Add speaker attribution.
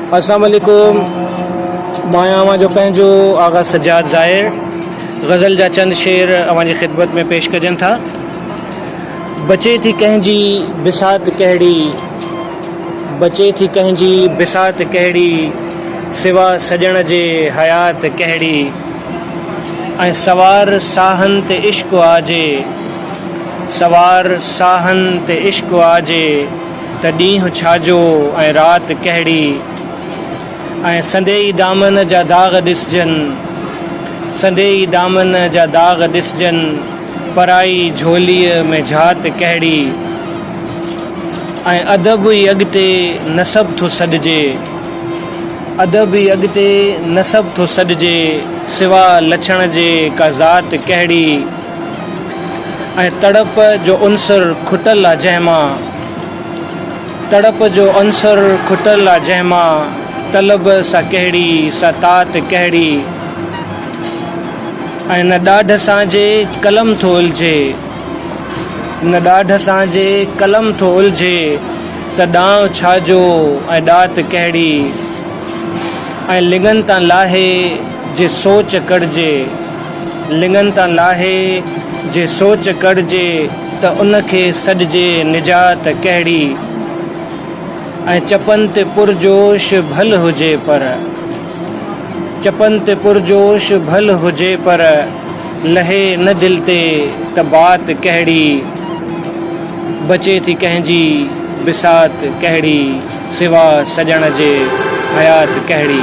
Speaker 1: अस्सलाम वालेकुम। मां अवां जो पंहिंजो आगा सज्जाद ज़ाहिर गज़ल जा चंद शेर अवां जी ख़िदमत में पेश कजनि था। बचे थी कंहिंजी बिसात कहिड़ी, बचे थी कंहिंजी बिसात कहिड़ी, सिवा सजण जे हयात कहिड़ी। ऐं सवार साहनि ते इश्क़ आजे, सवार साहनि ते इश्क़ आजे, त ॾींहुं छाजो ऐं राति कहिड़ी। ऐं संदेई दामन जा दाग़ ॾिसजनि, संदेई दामन जा दाग़ ॾिसजनि, पराई झोलीअ में झात कहिड़ी। ऐं अदब ई अॻिते नसब थो सॾिजे, अदब ई अॻिते नसब थो सॾिजे, सिवा लछण जे का ज़ात कहिड़ी। ऐं तड़प जो उनसर खुटल आहे जंहिंमां, तड़प जो अंसर खुटल आहे जंहिंमां, तलब सां कहिड़ी सा तात कहिड़ी। ऐं न ॾाढ सां जे कलम थो उलझे, न ॾाढ सां जे कलम थो उलझे, त ॾांहुं छाजो ऐं ॾात कहिड़ी। ऐं लिङनि तां लाहे जे सोच कढिजे, लिङनि तां लाहे जे सोच कढिजे, त उनखे सॾिजे निजात कहिड़ी। ऐं चपनि ते पुरजोश भल हुजे पर, चपनि ते पुरजोश भल हुजे पर, लहे न दिलि ते त बात कहिड़ी। बचे थी कंहिंजी बिसात कहिड़ी, सिवा सजण जे हयात कहिड़ी।